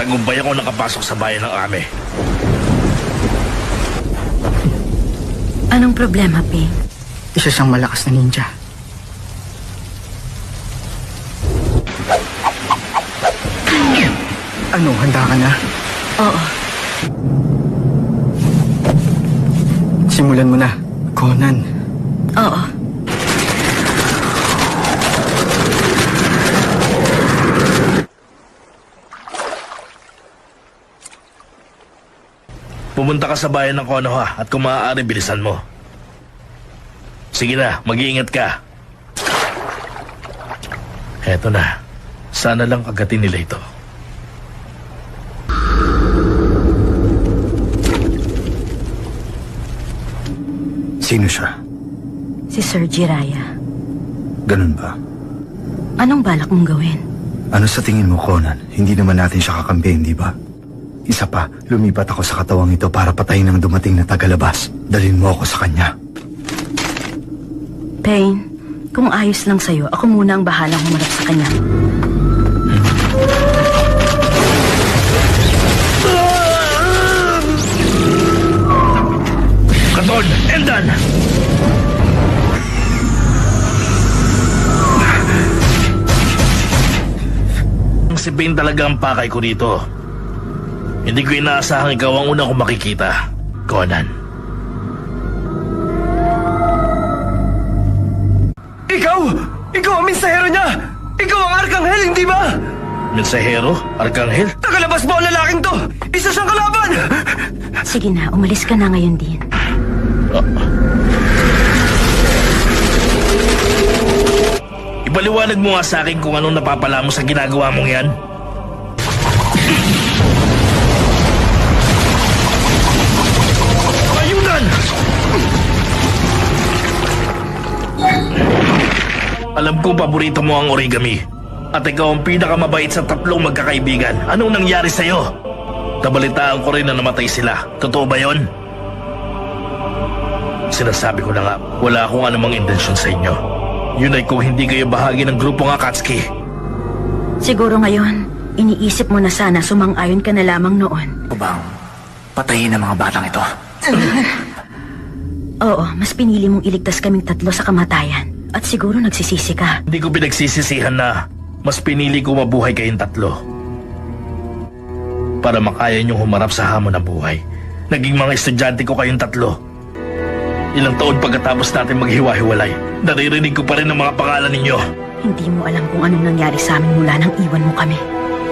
matagumpay ako nakapasok sa bayan ng Ame. Anong problema, Ping? Isa siyang malakas na ninja. Ano, handa ka na? Oo. Simulan mo na, Conan. Oo. Pumunta ka sa bayan ng Konoha at kung maaari, bilisan mo. Sige na, mag-iingat ka. Eto na. Sana lang agatin nila ito. Sino siya? Si Sir Jiraiya. Ganun ba? Anong balak mong gawin? Ano sa tingin mo, Conan? Hindi naman natin siya kakampihin, di ba? Isa pa, lumipat ako sa katawang ito para patayin ang dumating na tagalabas. Dalhin mo ako sa kanya. Pain, kung ayos lang sa'yo, ako muna ang bahalang humarap sa kanya. Katon! Eldan! Si Pain talaga ang pakay ko dito. Hindi ko inaasahang ikaw ang una kong makikita, Conan. Ikaw! Ikaw ang mensahero niya! Ikaw ang Arkanghel, hindi ba? Mensahero? Arkanghel? Tagalabas mo ang lalaking to! Isa siyang kalaban! Sige na, umalis ka na ngayon din. Ipaliwanag mo nga sa akin kung anong napapala mo sa ginagawa mong yan. Ayunan! Alam kong paborito mo ang origami. At ikaw ang pinakamabait sa tatlong magkakaibigan. Anong nangyari sa'yo? Nabalitaan ko rin na namatay sila. Totoo ba yon? Sinasabi ko na nga, wala akong anumang intensyon sa inyo. Yun ay kung hindi kayo bahagi ng grupong Akatsuki. Siguro ngayon, iniisip mo na sana sumang-ayon ka na lamang noon. O bang patayin ang mga batang ito? Oo, mas pinili mong iligtas kaming tatlo sa kamatayan. At siguro nagsisisi ka. Hindi ko pinagsisisihan na mas pinili ko mabuhay kayong tatlo. Para makaya niyong humarap sa hamon ng buhay. Naging mga estudyante ko kayong tatlo. Ilang taon pagkatapos natin maghiwa-hiwalay, naririnig ko pa rin ang mga pangalan ninyo. Hindi mo alam kung anong nangyari sa amin mula nang iwan mo kami.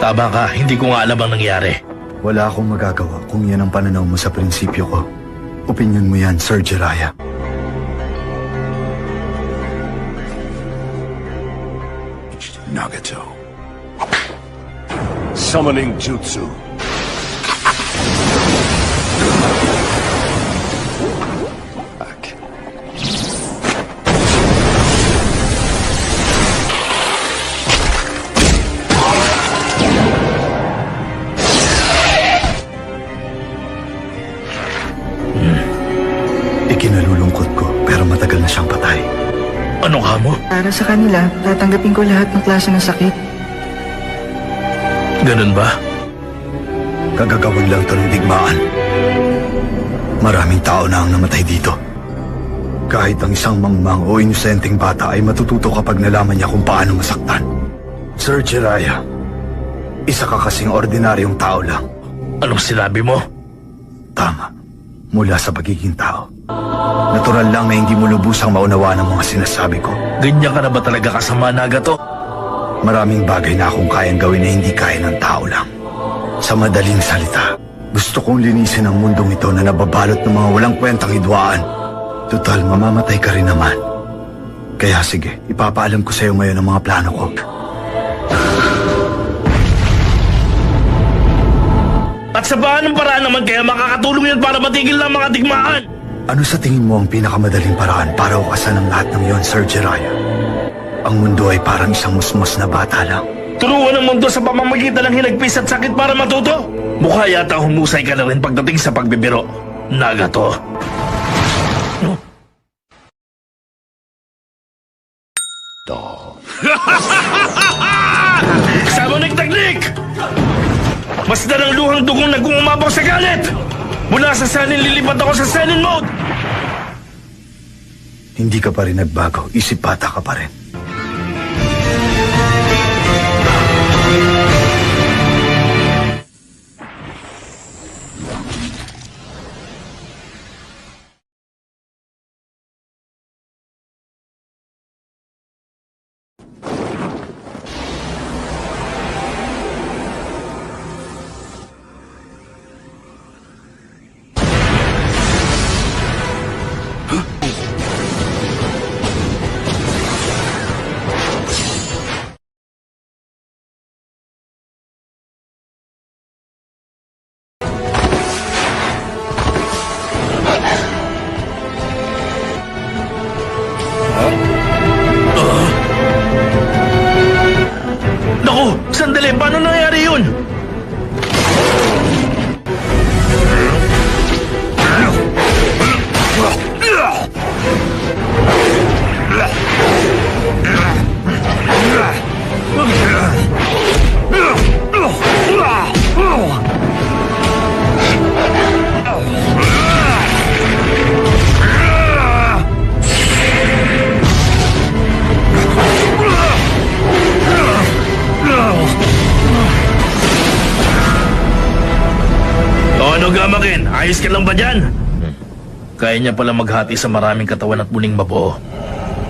Tama ka, hindi ko nga alam ang nangyari. Wala akong magagawa kung yan ang pananaw mo sa prinsipyo ko. Opinyon mo yan, Sir Jiraiya. Nagato. Summoning Jutsu. Back. Ikinalulungkot ko, pero matagal na siyang patay. Ano ka mo? Para sa kanila, tatanggapin ko lahat ng klase ng sakit. Ganun ba? Kagagawan lang ito ng digmaan. Maraming tao na ang namatay dito. Kahit ang isang mangmang o inosenteng bata ay matututo kapag nalaman niya kung paano masaktan. Sir Jiraiya, isa ka kasing ordinaryong tao lang. Anong sinabi mo? Tama. Mula sa pagiging tao. Natural lang na hindi mo lubusang maunawaan ang mga sinasabi ko. Ganyan ka na ba talaga kasama, Nagato? Maraming bagay na akong kayang gawin na hindi kaya ng tao lang. Sa madaling salita, gusto kong linisin ang mundong ito na nababalot ng mga walang kwentang hidwaan. Tutal, mamamatay ka rin naman. Kaya sige, ipapaalam ko sa iyo ngayon ang mga plano ko. At sa paanong paraan naman kaya makakatulong yan para matigil ng mga digmaan? Ano sa tingin mo ang pinakamadaling paraan para ukasan ang lahat ng iyon, Sir Jiraiya? Ang mundo ay parang isang musmos na bata lang. Turuan ang mundo sa pamamagitan ng hinagpis at sakit para matuto? Mukha yata humusay ka na rin pagdating sa pagbibiro. Nagato. Doll. Summoning technique! Masdan ang luhang dugong nag-uumabang sa galit! Mula sa Senin, lilipat ako sa Senin mode! Hindi ka pa rin nagbago. Isip bata ka pa rin. Naku! Sandali! Paano nangyari yun? O ano, Gamaken? Ayos ka lang ba dyan? Kaya niya pala maghati sa maraming katawan at muling mabuo.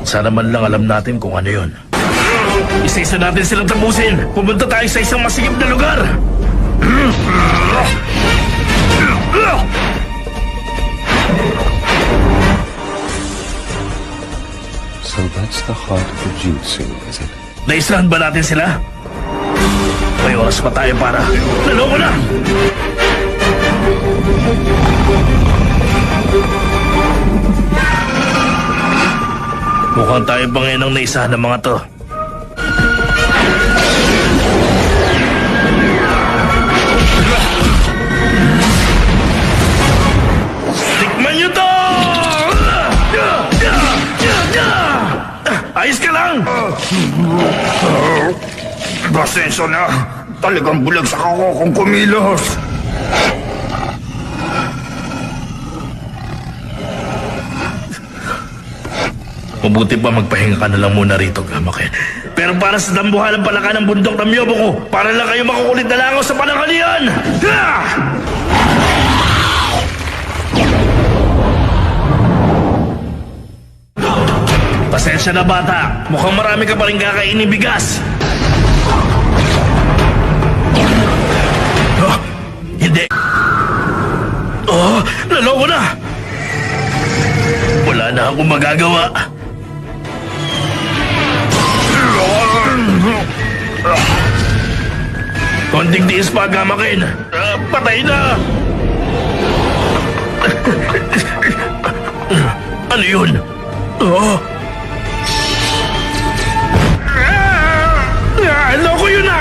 Sana man lang alam natin kung ano yun. Isa-isa natin silang tapusin. Pumunta tayo sa isang masigip na lugar. So that's the heart of the jutsu, is it? Naislahan ba natin sila? May oras pa tayo para... Naloko na! Mukhang tayo pa ngayon ang naisahan ng mga to. Tikman nyo to! Ayos ka lang! Pasensya na. Talagang bulag sa kako kung kumilos. Mabuti pa magpahinga ka na lang muna rito, Gamaken. Pero para sa dambuhalang palaka ng bundok ng Myobo ko, para lang kayo makukulit na langaw sa pananghalian! Ha! Pasensya na, bata. Mukhang marami ka pa rin kakainin bigas. Oh, hindi. Oh, naloko na. Wala na akong magagawa. Konting tiis pa, Gamaken. Patay na. Ano yun? Oh. Loko yun na!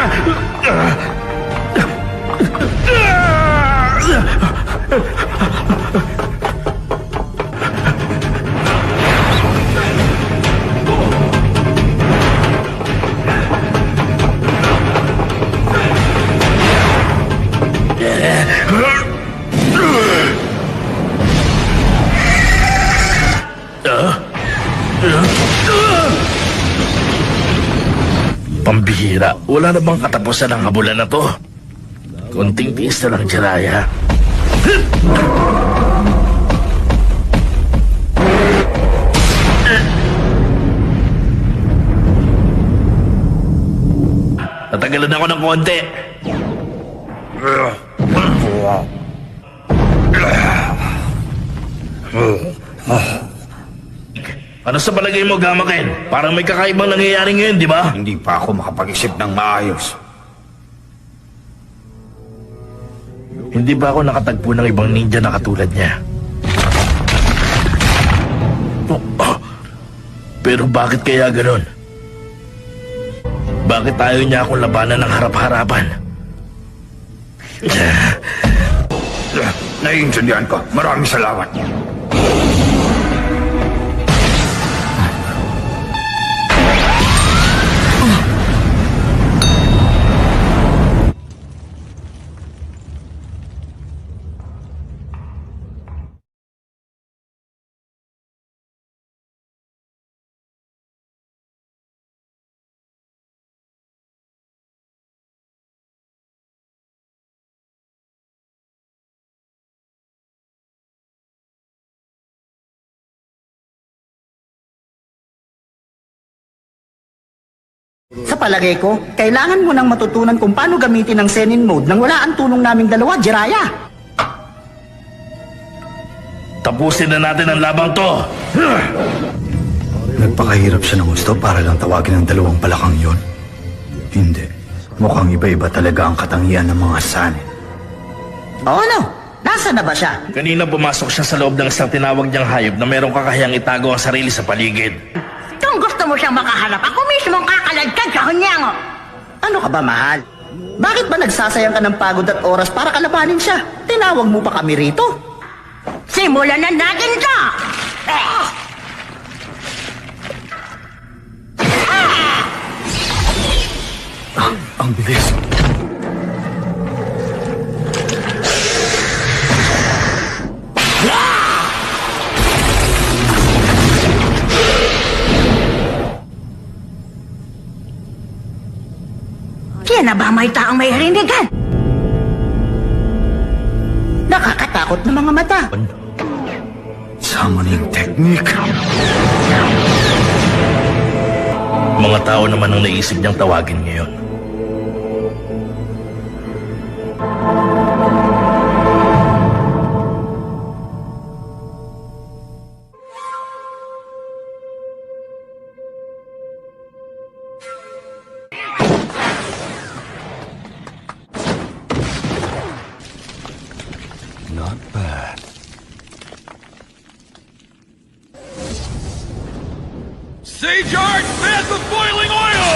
Pambihira, wala na bang katapusan ang habulan na to? Konting tiis na lang, Jiraiya. Natagalan ako ng konti. Ano sa palagay mo, Gamaken? Parang may kakaibang nangyayari ngayon, di ba? Hindi pa ako makapag-isip ng maayos. Hindi ba ako nakatagpo ng ibang ninja na katulad niya? Pero bakit kaya ganon? Bakit ayaw niya akong labanan ng harap-harapan? Naiintindihan ko. Maraming salamat. Sa palagay ko, kailangan mo nang matutunan kung paano gamitin ang Zenin mode nang wala ang tulong naming dalawa, Jiraiya. Tapusin na natin ang labang to! Nagpakahirap siya ng gusto para lang tawagin ang dalawang palakang yon. Hindi. Mukhang iba-iba talaga ang katangian ng mga Sanin. O ano? Nasaan na ba siya? Kanina pumasok siya sa loob ng isang tinawag niyang hayop na merong kakahiyang itago ang sarili sa paligid. Kung gusto mo siyang makaharap, ako mismo ang kakaladkad sa hunyango. Ano ka ba, mahal? Bakit ba nagsasayang ka ng pagod at oras para kalabanin siya? Tinawag mo pa kami rito. Simulan na natin to! Ang bilis. Yan na ba may taong may rindigan? Nakakatakot na mga mata. Summoning technique. Mga tao naman ang naisip niyang tawagin ngayon. Not bad. Sage Art, bath of boiling oil!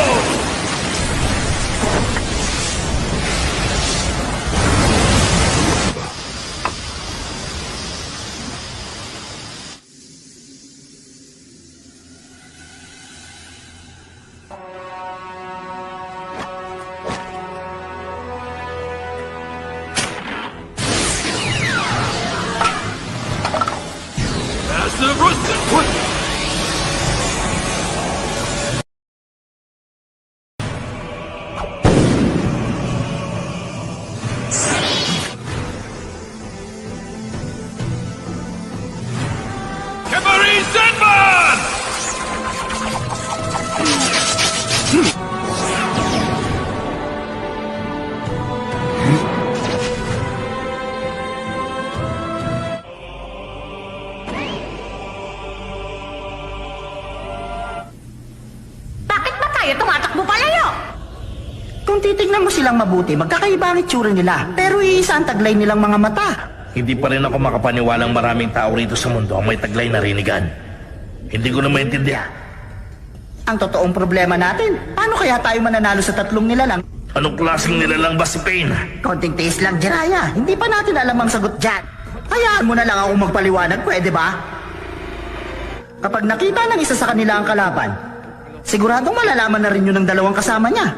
Massive roasted. Cabaret Zenman! Bakit ba tayo tumatakbo palayo? Kung titignan mo silang mabuti, magkakaiba ang itsura nila. Pero iisa ang taglay nilang mga mata. Hindi pa rin ako makapaniwalang maraming tao rito sa mundo ang may taglay na rinigan. Hindi ko na maintindihan. Ang totoong problema natin, paano kaya tayo mananalo sa tatlong nilalang? Anong klaseng nilalang ba si Pain? Konting taste lang, Jiraiya. Hindi pa natin alam ang sagot dyan. Hayaan mo na lang ako magpaliwanag, pwede ba? Kapag nakita ng isa sa kanila ang kalaban, siguradong malalaman na rin yun ng dalawang kasama niya.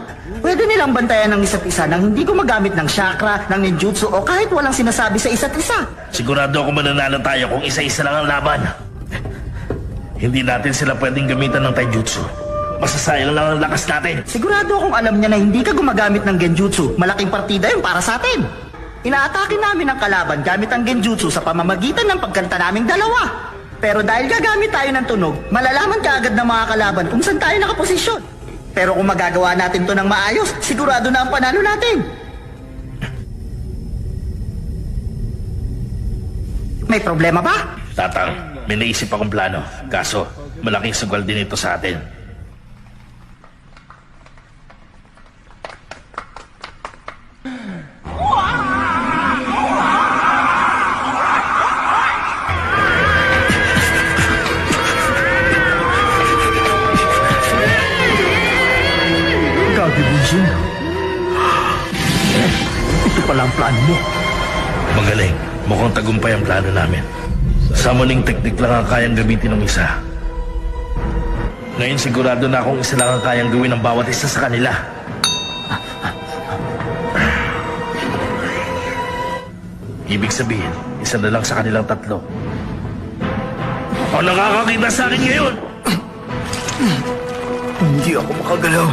Pwede nilang bantayan ng isa't isa nang hindi gumagamit ng chakra, ng ninjutsu o kahit walang sinasabi sa isa't isa. Sigurado ako mananalo tayo kung isa-isa lang ang laban. Hindi natin sila pwedeng gamitan ng taijutsu. Masasayang lang ang lakas natin. Sigurado akong alam niya na hindi ka gumagamit ng genjutsu. Malaking partida yun para sa atin. Inaatake namin ang kalaban gamit ang genjutsu sa pamamagitan ng pagkanta naming dalawa. Pero dahil gagamit tayo ng tunog, malalaman ka agad ng mga kalaban kung saan tayo nakaposisyon. Pero kung magagawa natin to ng maayos, sigurado na ang panalo natin. May problema ba? Tatang, may naisip akong plano. Kaso, malaking sugal din ito sa atin. Gabi, Bunjin. Ito pala ang plano mo. Magaling. Mukhang tagumpay ang plano namin. Summoning technique lang ang kayang gamitin ng isa. Ngayon sigurado na akong isa lang ang kayang gawin ng bawat isa sa kanila. Ibig sabihin, isa na lang sa kanilang tatlo. O nakakakita sa akin ngayon? Hindi ako makagalaw.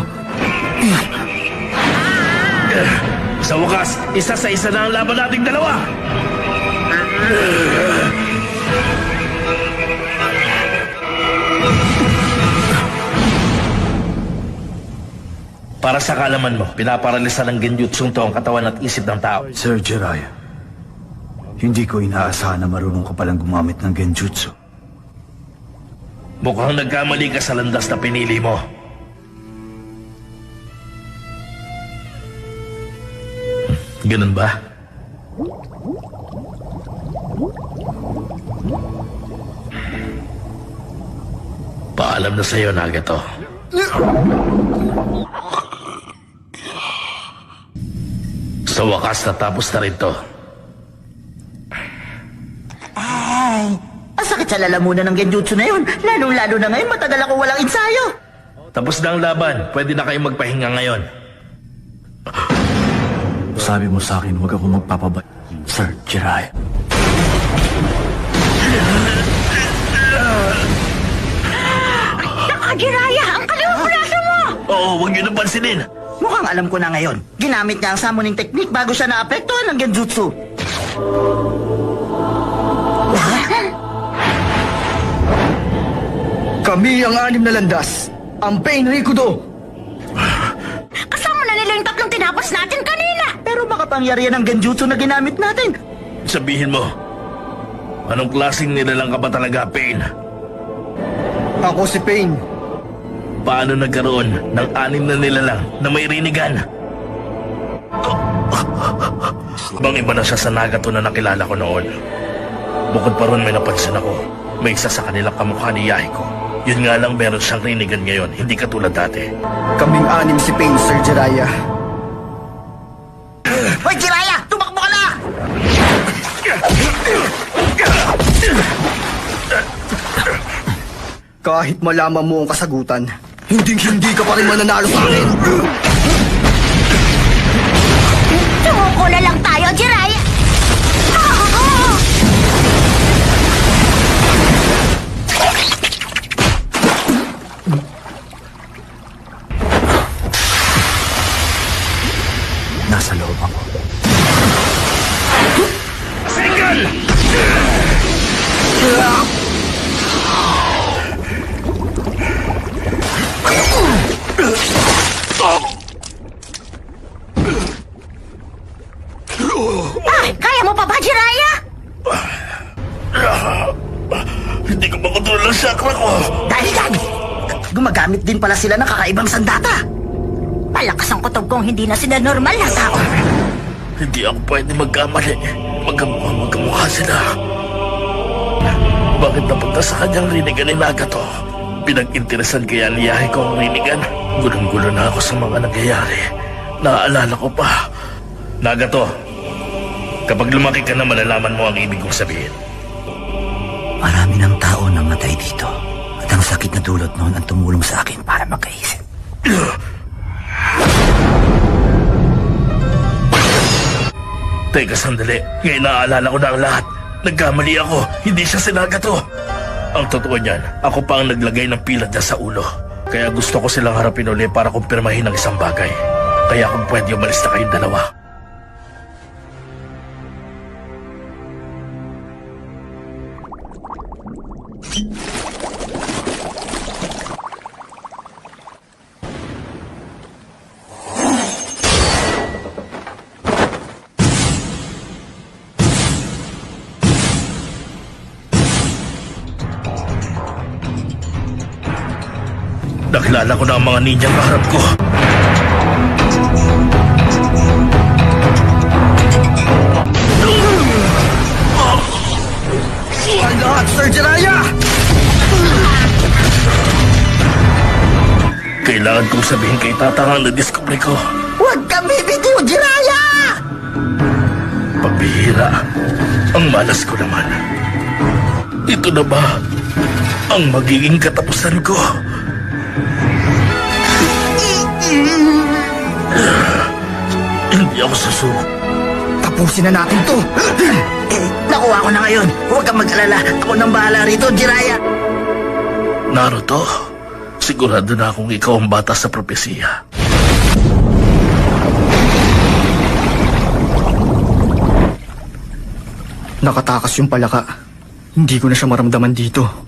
Sa wakas, isa sa isa na ang laban nating dalawa. Para sa kaalaman mo, pinaparalisa ng genjutsu to ang katawan at isip ng tao. Sir Jiraiya, hindi ko inaasahan na marunong ka palang gumamit ng genjutsu. Mukhang nagkamali ka sa landas na pinili mo. Ganun ba? Paalam na sa'yo, Nagato. Sa wakas, natapos na rin to. Ay, ang sakit sa lalamunan ng genjutsu na yun. Lalong-lalo na ngayon, matagal ako walang ensayo. Tapos na ang laban. Pwede na kayong magpahinga ngayon. Sabi mo sa akin, huwag ako magpapabay. Sir Jiraiya. Nakagiraya! Ang kalawang braso mo! Oo, huwag niyo na pansinin. Mukhang alam ko na ngayon. Ginamit niya ang summoning technique bago siya naapektuhan ng genjutsu. Kami ang 6 na landas. Ang Pain Rikudo. Kasama na nila yung 3 tinapos natin kanina! Pero makapangyarihan ang genjutsu na ginamit natin. Sabihin mo, anong klaseng nilalang ka ba talaga, Pain? Ako si Pain. Paano nagkaroon ng 6 na nilalang na may rinigan? Bang iba na siya sa Nagato na nakilala ko noon. Bukod pa ron may napansin ako. May isa sa kanilang kamukha ni Yahiko. Yun nga lang meron siyang rinigan ngayon, hindi katulad dati. Kaming 6 si Pain, Sir Jiraiya. Hoy, Jiraiya! Tumakbo ka na! Kahit malaman mo ang kasagutan, hindi ka pa rin mananalo sa akin. Sumuko na lang tayo, Jiraiya! Nasa loob ako. Single! Ay, kaya mo pa ba, Jiraiya? Hindi ko makontrol ang chakra ko. Dahil yan! Gumagamit din pala sila ng kakaibang sandata. Malakas ang kutob kong hindi na sila normal na tao. Hindi ako pwede magkamali. Magkamukha sila. Bakit napunta sa kanyang rinigan ni Nagato? Pinag-interesan kaya ni Yahiko ang rinigan? Gulong-gulo na ako sa mga nangyayari. Naaalala ko pa. Nagato, kapag lumaki ka na malalaman mo ang ibig kong sabihin. Marami ng tao nang matay dito. At ang sakit na dulot noon ang tumulong sa akin para makaisip. Teka sandali, ngayon naaalala ko na ang lahat. Nagkamali ako, hindi siya si Nagato. Ang totoo niyan, ako pa ang naglagay ng pilad niya sa ulo. Kaya gusto ko silang harapin uli para kumpirmahin ang isang bagay. Kaya kung pwede umalis na kayong dalawa. Nakilala ko na ang mga ninjang kaharap ko. Ang lahat, Sir Jiraiya! Kailangan kong sabihin kay Tatang ang nadiskubre ko. Huwag kang bibitiw, Jiraiya! Pagbihira, ang malas ko naman. Ito na ba ang magiging katapusan ko? Hindi ako susuko. Tapusin na natin to! Nakuha ko na ngayon. Huwag kang mag-alala. Ako nang bahala rito, Jiraiya. Naruto, sigurado na akong ikaw ang bata sa propesiya. Nakatakas yung palaka. Hindi ko na siya maramdaman dito.